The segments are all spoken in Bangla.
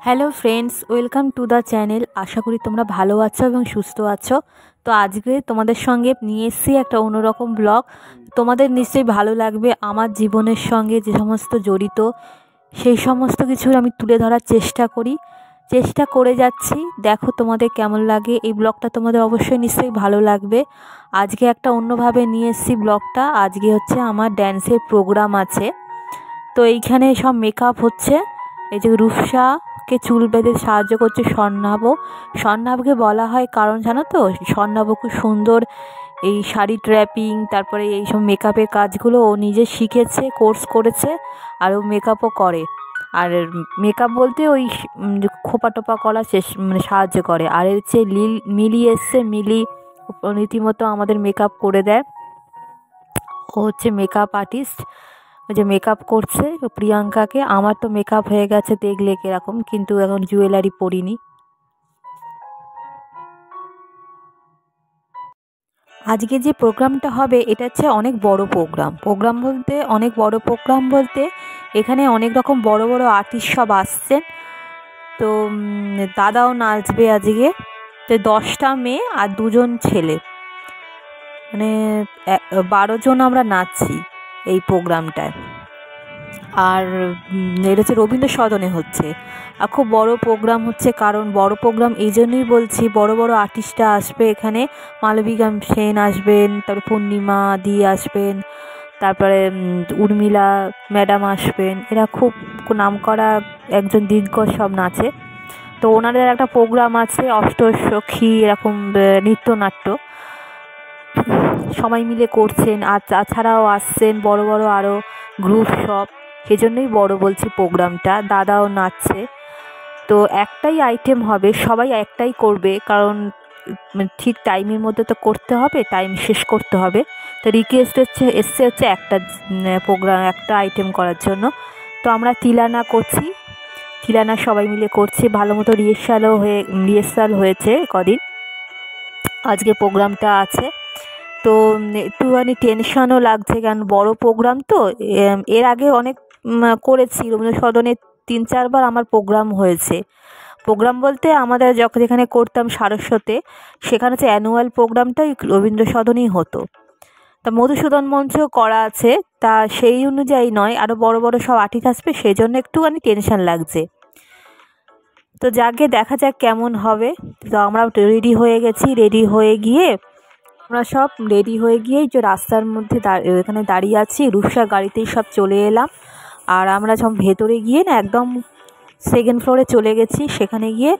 Hello friends, welcome to the channel. আশা করি তোমরা ভালো আছো এবং সুস্থ আছো। তো আজকে তোমাদের সঙ্গে নিয়ে এসেছি একটা অন্যরকম ব্লগ। তোমাদের নিশ্চয়ই ভালো লাগবে। আমার জীবনের সঙ্গে যে সমস্ত জড়িত সেই সমস্ত কিছু আমি তুলে ধরার চেষ্টা করে যাচ্ছি। দেখো তোমাদের কেমন লাগে এই ব্লগটা। তোমাদের অবশ্যই নিশ্চয়ই ভালো লাগবে। আজকে একটা অন্যভাবে নিয়ে এসেছি ব্লগটা। আজকে হচ্ছে আমার ড্যান্সের প্রোগ্রাম আছে। তো এইখানে সব মেকআপ হচ্ছে। এই যে রূপসাকে চুল বেঁধে সাহায্য করছে স্বর্ণাভকে বলা হয় কারণ জানো তো, স্বর্ণাভ খুব সুন্দর এই শাড়ি ট্র্যাপিং, তারপরে এই সব মেকআপের কাজগুলো ও নিজে শিখেছে, কোর্স করেছে, আর ও মেকআপও করে। আর মেকআপ বলতে ওই খোপা টোপা করা সাহায্য করে। আর এর হচ্ছে মিলি এসছে, মিলি রীতিমতো আমাদের মেকআপ করে দেয়। ও হচ্ছে মেকআপ আর্টিস্ট, ওই যে মেকআপ করছে প্রিয়াঙ্কাকে। আমার তো মেকআপ হয়ে গেছে দেখলে কিরকম, কিন্তু এখন জুয়েলারি পরিনি। আজকে যে প্রোগ্রামটা হবে এটা হচ্ছে অনেক বড় প্রোগ্রাম বলতে এখানে অনেক রকম বড় বড় আর্টিস্ট সব আসছেন। তো দাদাও নাচবে আজকে। তো 10টা মেয়ে আর 2জন ছেলে, মানে 12 জন আমরা নাচছি এই প্রোগ্রামটায়। আর এটা হচ্ছে রবীন্দ্র সদনে হচ্ছে। আর খুব বড় প্রোগ্রাম হচ্ছে, কারণ বড় প্রোগ্রাম এই জন্যই বলছি, বড় বড় আর্টিস্টরা আসবে এখানে। মালবিকা সেন আসবেন, তারপরে পূর্ণিমা দি আসবেন, তারপরে উর্মিলা ম্যাডাম আসবেন। এরা খুব নামকরা একজন দিগ্গজ সব নাচে। তো ওনাদের একটা প্রোগ্রাম আছে, অষ্টসখী এরকম নৃত্যনাট্য সবাই মিলে করছেন। আর তাছাড়াও আসছেন বড় বড় আরও গ্রুপ সব, সেজন্যই বড় বলছি প্রোগ্রামটা। দাদাও নাচছে। তো একটাই আইটেম হবে, সবাই একটাই করবে, কারণ ঠিক টাইমের মধ্যে তো করতে হবে, টাইম শেষ করতে হবে। তো রিকোয়েস্ট এসছে একটা প্রোগ্রাম, একটা আইটেম করার জন্য। তো আমরা তিলানা করছি, তিলানা সবাই মিলে করছি। ভালো মতো রিহার্সাল হয়েছে কদিন। আজকে প্রোগ্রামটা আছে। তো একটুখানি টেনশনও লাগছে, কারণ বড় প্রোগ্রাম তো। এর আগে অনেক করেছি রবীন্দ্র সদনে, 3-4 বার আমার প্রোগ্রাম হয়েছে। প্রোগ্রাম বলতে আমাদের যেখানে করতাম সারস্বতে, সেখানে হচ্ছে অ্যানুয়াল প্রোগ্রামটাই রবীন্দ্র সদনেই হতো। তা মধুসূদন মঞ্চেও করা আছে, তা সেই অনুযায়ী নয়, আরও বড় বড় সব আর্টিস্ট আসবে, সেই জন্য একটুখানি টেনশন লাগছে। তো যাকে দেখা যাক কেমন হবে। তো আমরা রেডি হয়ে গেছি। আমরা সব রেডি হয়ে গিয়েই যে রাস্তার মধ্যে এখানে দাঁড়িয়ে আছি, রূপসা গাড়িতেই সব চলে এলাম। আর আমরা সব ভেতরে গিয়ে না একদম 2nd ফ্লোরে চলে গেছি। সেখানে গিয়ে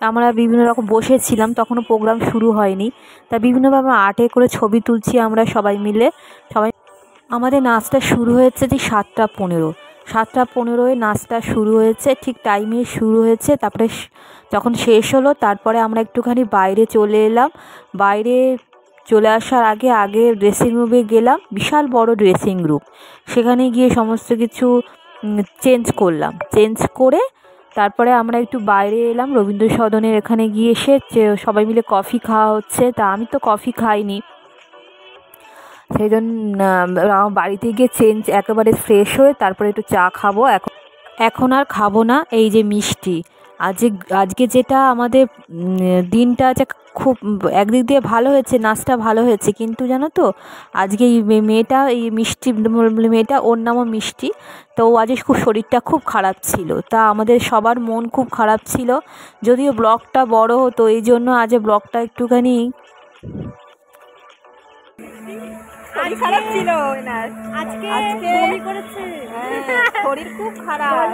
আমরা বিভিন্ন রকম বসেছিলাম, তখনও প্রোগ্রাম শুরু হয়নি। তা বিভিন্নভাবে আর্টে করে ছবি তুলছি আমরা সবাই মিলে। আমাদের নাচটা শুরু হয়েছে ঠিক 7:15 নাচটা শুরু হয়েছে, ঠিক টাইমে শুরু হয়েছে। তারপরে যখন শেষ হলো, তারপরে আমরা একটুখানি বাইরে চলে এলাম। বাইরে চলে আসার আগে ড্রেসিং রুমে গেলাম, বিশাল বড় ড্রেসিং রুম। সেখানে গিয়ে সমস্ত কিছু চেঞ্জ করে তারপরে আমরা একটু বাইরে এলাম রবীন্দ্র সদনের। এখানে গিয়ে এসে সবাই মিলে কফি খাওয়া হচ্ছে। তা আমি তো কফি খাইনি, সেই জন্য বাড়িতে গিয়ে একেবারে ফ্রেশ হয়ে তারপরে একটু চা খাবো। এখন আর খাবো না। এই যে মিষ্টি, আজকে যেটা আমাদের দিনটা আছে, খুব একদিক দিয়ে ভালো হয়েছে, নাচটা ভালো হয়েছে, কিন্তু জানো তো আজকে এই মেয়েটা ওর নামও মিষ্টি। তো আজকে শরীরটা খুব খারাপ ছিল। তা আমাদের সবার মন খুব খারাপ ছিল। যদিও ব্লগটা বড় হতো, এই জন্য আজ ব্লগটা একটুখানি খারাপ ছিল। আজকে বমি করেছে, শরীর খুব খারাপ।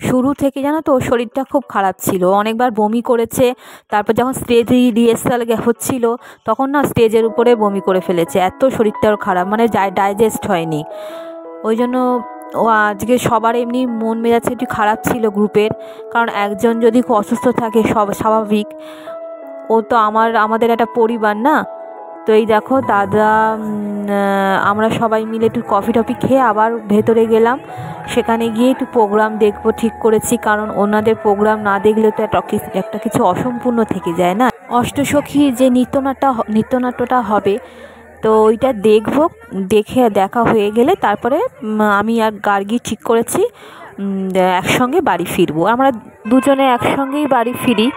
শুরু থেকে জানো তো ওর শরীরটা খুব খারাপ ছিল, অনেকবার বমি করেছে। তারপর যখন স্টেজ রিহার্সাল হচ্ছিল, তখন না স্টেজের উপরে বমি করে ফেলেছে। এত শরীরটা ওর খারাপ, মানে ডাইজেস্ট হয়নি। ওই জন্য ও আজকে সবার এমনি মন মেজাজ একটু খারাপ ছিল গ্রুপের, কারণ একজন যদি খুব অসুস্থ থাকে সব স্বাভাবিক। ও তো আমাদের একটা পরিবার না। তো এই দেখো দাদা, আমরা সবাই মিলে একটু কফি টফি খেয়ে আবার ভেতরে গেলাম। সেখানে গিয়ে একটু প্রোগ্রাম দেখবো ঠিক করেছি, কারণ ওনাদের প্রোগ্রাম না দেখলে তো একটা কিছু অসম্পূর্ণ থেকে যায় না। অষ্টসখী যে নৃত্যনাট্যটা হবে, তো ওইটা দেখবো। দেখা হয়ে গেলে তারপরে আমি আর গার্গী ঠিক করেছি একসঙ্গে বাড়ি ফিরবো। আমরা দুজনে একসঙ্গেই বাড়ি ফিরি।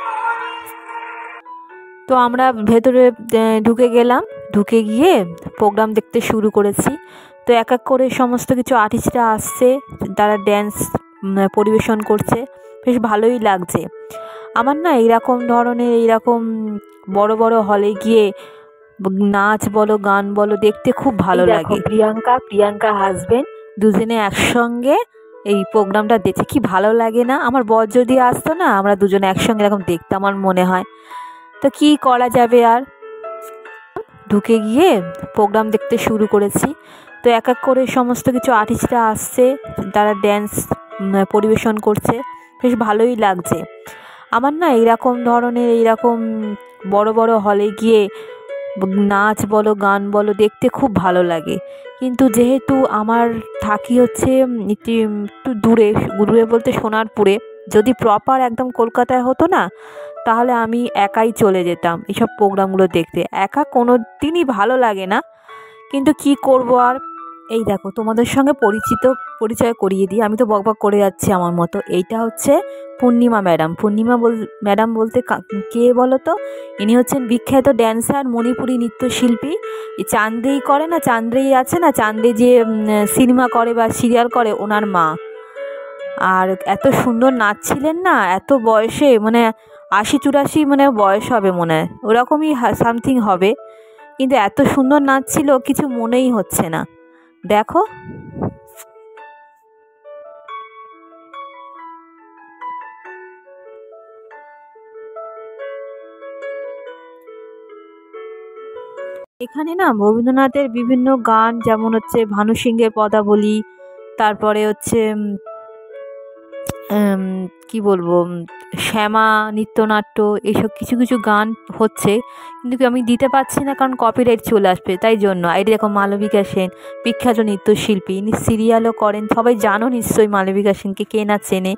তো আমরা ভেতরে ঢুকে গেলাম, ঢুকে গিয়ে প্রোগ্রাম দেখতে শুরু করেছি। তো এক এক করে সমস্ত কিছু আর্টিস্টরা আসছে, তারা ড্যান্স পরিবেশন করছে, বেশ ভালোই লাগছে। আমার না এইরকম ধরনের এইরকম বড় বড় হলে গিয়ে নাচ বলো গান বলো দেখতে খুব ভালো লাগে। প্রিয়াঙ্কা হাজবেন্ড দুজনে একসঙ্গে এই প্রোগ্রামটা দেখে কি ভালো লাগে না? আমার বর যদি আসতো না, আমরা দুজনে একসঙ্গে এরকম দেখতে আমার মনে হয়। তো কি করা যাবে আর, ঢুকে গিয়ে প্রোগ্রাম দেখতে শুরু করেছি। তো এক এক করে সমস্ত কিছু আর্টিস্টরা আসছে, তারা ড্যান্স পরিবেশন করছে, বেশ ভালোই লাগছে। আমার না এইরকম ধরনের এইরকম বড় বড় হলে গিয়ে নাচ বলো গান বলো দেখতে খুব ভালো লাগে। কিন্তু যেহেতু আমার থাকি হচ্ছে একটু দূরে বলতে সোনারপুরে, যদি প্রপার একদম কলকাতায় হতো না, তাহলে আমি একাই চলে যেতাম এইসব প্রোগ্রামগুলো দেখতে। একা কোনো দিনই ভালো লাগে না, কিন্তু কি করব আর। এই দেখো, তোমাদের সঙ্গে পরিচয় করিয়ে দিই। আমি তো বকবক করে যাচ্ছি আমার মতো। এইটা হচ্ছে পূর্ণিমা ম্যাডাম। ম্যাডাম বলতে কে বলো তো? ইনি হচ্ছেন বিখ্যাত ড্যান্সার, মণিপুরী নৃত্যশিল্পী। এই চান্দেই করে না, চান্দেই আছে না, চান্দে যে সিনেমা করে বা সিরিয়াল করে, ওনার মা। আর এত সুন্দর নাচছিলেন না এত বয়সে, মানে ৮০-৮৪ মানে বয়স হবে মনে হয়, ওরকমই সামথিং হবে। কিন্তু এত সুন্দর নাচছিল, কিছু মনেই হচ্ছে না। দেখো, এখানে না রবীন্দ্রনাথের বিভিন্ন গান, যেমন হচ্ছে ভানু সিংহের পদাবলী, তারপরে হচ্ছে কি বলবো, শ্যামা নৃত্যনাট্য, এইসব কিছু কিছু গান হচ্ছে, কিন্তু আমি দিতে পারছি না কারণ কপিরাইট চলে আসবে, তাই জন্য। এই দেখো মালবিকা সেন, বিখ্যাত নৃত্যশিল্পী, ইনি সিরিয়ালও করেন, সবাই জানো নিশ্চয়ই মালবিকা সেনকে, কে না চেনে।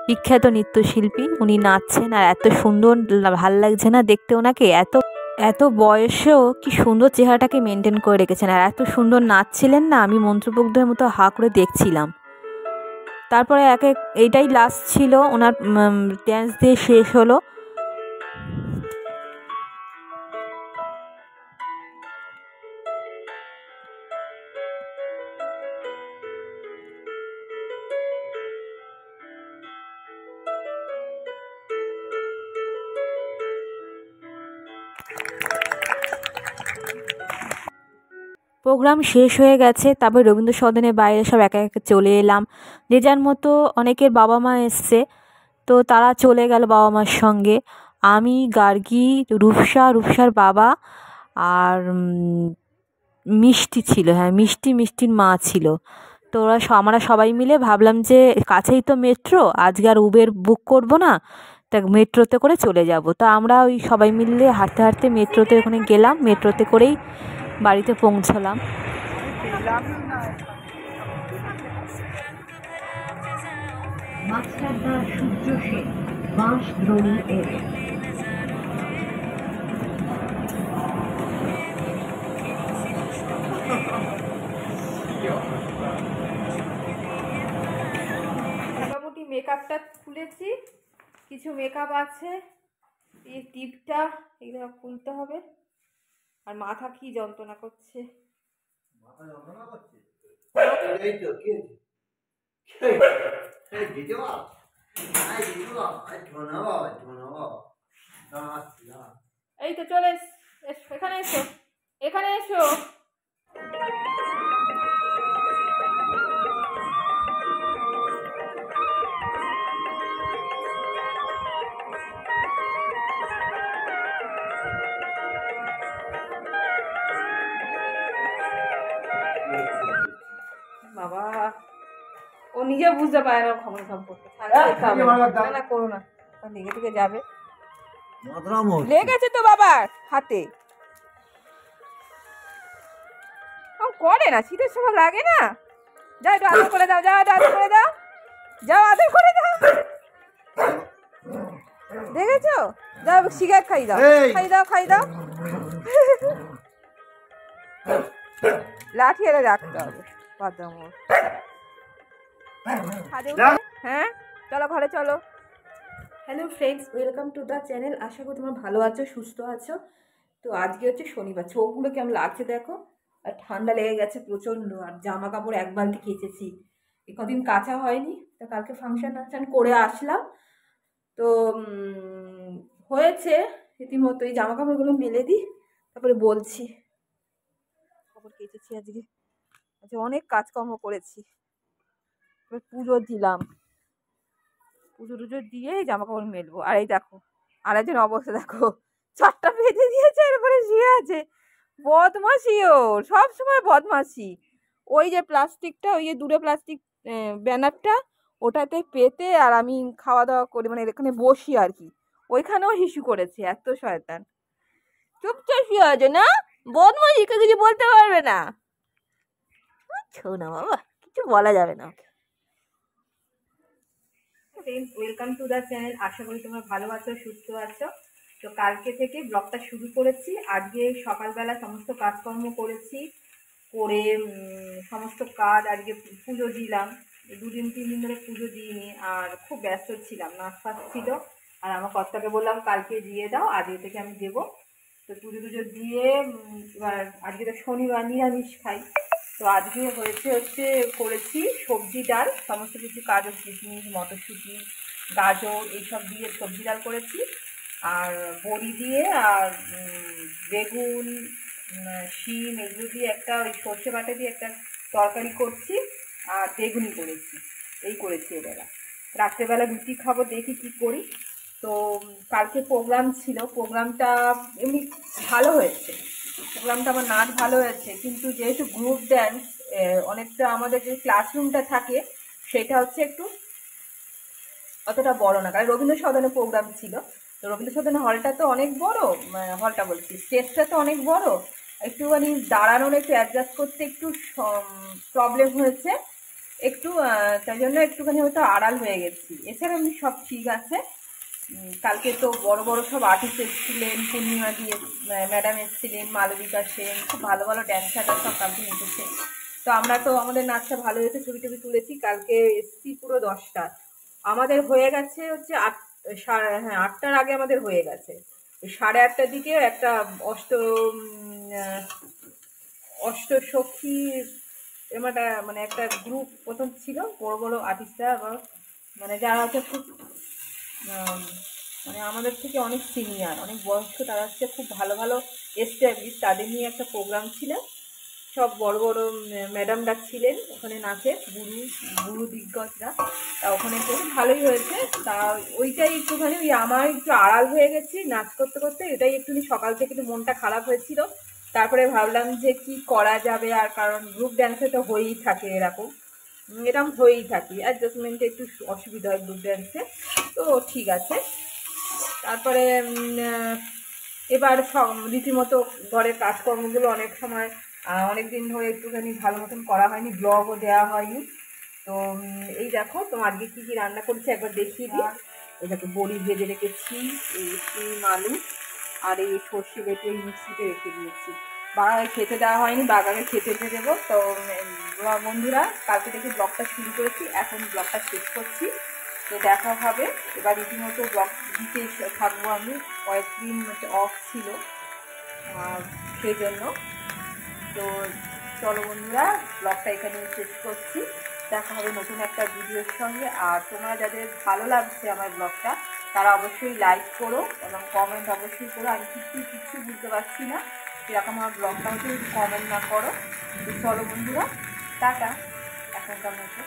বিখ্যাত নৃত্যশিল্পী, উনি নাচছেন আর এত সুন্দর ভাল লাগছে না দেখতে ওনাকে। এত বয়সেও কি সুন্দর চেহারাটাকে মেনটেন করে রেখেছেন, আর এত সুন্দর নাচছিলেন না, আমি মন্ত্রমুগ্ধের মতো হা করে দেখছিলাম। তারপরে এইটাই লাস্ট ছিল, ওনার ড্যান্স দিয়ে শেষ হলো। প্রোগ্রাম শেষ হয়ে গেছে, তারপর রবীন্দ্র সদনের বাইরে সব একা একা চলে এলাম। যে যার মতো, অনেকের বাবা মা এসছে, তো তারা চলে গেল বাবা মার সঙ্গে। আমি, গার্গী, রূপসার বাবা আর মিষ্টি ছিল, হ্যাঁ মিষ্টির মা ছিল। তো আমরা সবাই মিলে ভাবলাম যে কাছেই তো মেট্রো, আজকে আর উবের বুক করব না, তা মেট্রোতে করে চলে যাব। তা আমরা ওই সবাই মিলে হাঁটতে হাঁটতে মেট্রোতে ওখানে গেলাম, মেট্রোতে করেই বাড়িতে পৌঁছলাম। মোটামুটি মেকআপটা খুলেছি, কিছু মেকআপ আছে, এই টিপটা এগুলো খুলতে হবে। আর মাথা কি যন্ত্রণা করছে, এই তো চলে এখানে এসো, এখানে এসো। বাবা, ও নিজে বুঝতে পারে না ক্ষমতা সম্পর্কে। না করো না, দিকে দিকে যাবে, লেগেছে তো বাবার হাতে। করে না, শীতের সময় লাগে না। যাও একটু আদর করে দাও, যাও একটু আদর করে দাও, যাও আদর করে দাও। দেখেছো? যাও সিগারেট খাই দাও, খাই দাও, খাই দাও। লাঠি এনে রাখতে হবে বাদামোর। হ্যাঁ চলো ঘরে চলো। Hello friends, welcome to the channel. আশা করি তোমরা ভালো আছো, সুস্থ আছো। তো আজকে হচ্ছে শনিবার, চোখগুলো কেমন লাগছে দেখো, আর ঠান্ডা লেগে গেছে প্রচণ্ড। আর জামা কাপড় এক বালতি কেচেছি, কদিন কাঁচা হয়নি। তো কালকে ফাংশন করে আসলাম, তো হয়েছে রীতিমতো। এই জামা কাপড়গুলো মেলে দিই, তারপরে বলছি। কাপড় কেচেছি আজকে, আজকে অনেক কাজকর্ম করেছি। পুজো দিলাম, পুজো টুজো দিয়ে জামা কাপড় মেলবো। আর এই দেখো আরেকজন অবস্থা দেখো, 4টা বেঁধে দিয়েছে, এরপরে শুয়ে আছে। বদমাসি, ওর সব সময় বদমাসি। ওই যে প্লাস্টিকটা, ওই যে দূরে প্লাস্টিক ব্যানারটা, ওটাতে পেতে আর আমি খাওয়া দাওয়া করি, মানে এখানে বসি আর কি, ওইখানেও হিসু করেছে। এত শয়তান, চুপচাপ শুয়ে আছে না, বদমাসি, কেউ কিছু বলতে পারবে না। না বাবা, কিছু বলা যাবে না। Welcome to the channel. আশা করি তোমরা ভালো আছো, সুস্থ আছো। তো কালকে থেকে ব্লগটা শুরু করেছি। আজকে সকালবেলা সমস্ত কাজকর্ম করেছি, করে সমস্ত কাজ, আজকে পুজো দিলাম। 2-3 দিন ধরে পুজো দিইনি, আর খুব ব্যস্ত ছিলাম, নাচ ফাচ ছিল। আর আমার কর্তাকে বললাম কালকে দিয়ে দাও, আজকে থেকে আমি দেবো। তো পুজো টুজো দিয়ে এবার আজকে তো শনিবার, নিরামিষ খাই। তো আজকে হচ্ছে করেছি সবজি ডাল, সমস্ত কিছু কাজু কিশমিশ, মটরশুঁটি, গাজর এইসব দিয়ে সবজি ডাল করেছি। আর বড়ি দিয়ে আর বেগুন, শিম এগুলো দিয়ে একটা, ওই সর্ষে বাটা দিয়ে একটা তরকারি করছি। আর বেগুনি করেছি, এই করেছি এবেলা। রাত্রেবেলা রুটি খাবো, দেখি কি করি। তো কালকে প্রোগ্রাম ছিল, প্রোগ্রামটা এমনি ভালো হয়েছে। প্রোগ্রামটা আমার নাচ ভালো হয়েছে, কিন্তু যেহেতু গ্রুপ ড্যান্স, অনেকটা আমাদের যে ক্লাসরুমটা থাকে সেটা হচ্ছে একটু অতটা বড় না, কারণ রবীন্দ্র সদনে প্রোগ্রাম ছিল। তো রবীন্দ্র সদনে হলটা তো অনেক বড়, হলটা বলছি স্টেজটা তো অনেক বড়, একটুখানি দাঁড়ানোর একটু অ্যাডজাস্ট করতে একটু প্রবলেম হয়েছে একটু, তাই জন্য একটুখানি হয়তো আড়াল হয়ে গেছি। এছাড়া এমনি সব ঠিক আছে। কালকে তো বড় বড় সব আর্টিস্ট এসেছিলেন, পূর্ণিমা দিয়ে ম্যাডাম এসেছিলেন, মালবিকা সেন, খুব ভালো ভালো ড্যান্সাররা সব কালকে নেচেছে। তো আমরা তো আমাদের নাচটা ভালো হয়েছে, ছবি টবি তুলেছি। কালকে এসছি পুরো 10টা, আমাদের হয়ে গেছে হচ্ছে 8টার আগে আমাদের হয়ে গেছে। 8:30টার দিকে একটা অষ্টসখী এমাটা, মানে একটা গ্রুপ প্রথম ছিল, বড় বড় আর্টিস্টরা, মানে যারা হচ্ছে খুব মানে আমাদের থেকে অনেক সিনিয়র, অনেক বয়স্ক, তারা হচ্ছে খুব ভালো ভালো এস্টাবলিশ, তাদের নিয়ে একটা প্রোগ্রাম ছিল। সব বড় বড় ম্যাডামরা ছিলেন ওখানে, নাচে গুরু দিগ্গজরা। তা ওখানে খুব ভালোই হয়েছে। তা ওইটাই একটুখানি, ওই আমার একটু আড়াল হয়ে গেছি নাচ করতে করতে, এটাই একটুখানি সকাল থেকে একটু মনটা খারাপ হয়েছিল। তারপরে ভাবলাম যে কি করা যাবে, আর কারণ গ্রুপ ড্যান্সে তো হয়েই থাকে এরকম হয়েই থাকে, অ্যাডজাস্টমেন্টে একটু অসুবিধা হয় গ্রুপ ড্যান্সে। তো ঠিক আছে। তারপরে এবার রীতিমতো ঘরের কাজকর্মগুলো অনেক সময়, অনেক দিন ধরে একটুখানি ভালো মতন করা হয়নি, ব্লগও দেওয়া হয়নি। তো এই দেখো তোমার আজকে কী কী রান্না করছি একবার দেখিয়ে দিই। এই দেখো বড়ি ভেজে রেখেছি, এই শিম আলু, আর এই সর্ষে বেটে এই মিক্সিতে রেখে দিয়েছি। বাগাকে খেতে দেওয়া হয়নি, বাগাকে খেতে দেবো। তো বন্ধুরা, কালকে থেকে ব্লগটা শুরু করেছি, এখন ব্লগটা শেষ করছি। তো দেখা হবে এবার, রীতিমতো ব্লগ দিতে থাকবো আমি। কয়েকদিন হচ্ছে অফ ছিল, সেই জন্য। তো চলো বন্ধুরা, ব্লগটা এখানে শেষ করছি। দেখা হবে নতুন একটা ভিডিওর সঙ্গে। আর তোমরা যাদের ভালো লাগছে আমার ব্লগটা, তারা অবশ্যই লাইক করো এবং কমেন্ট অবশ্যই করো। আমি কিছু বুঝতে পারছি না, সেরকম আমার ব্লগটা হচ্ছে কমেন্ট না করো। তো চলো বন্ধুরা, টাটা, এখনকার মতো।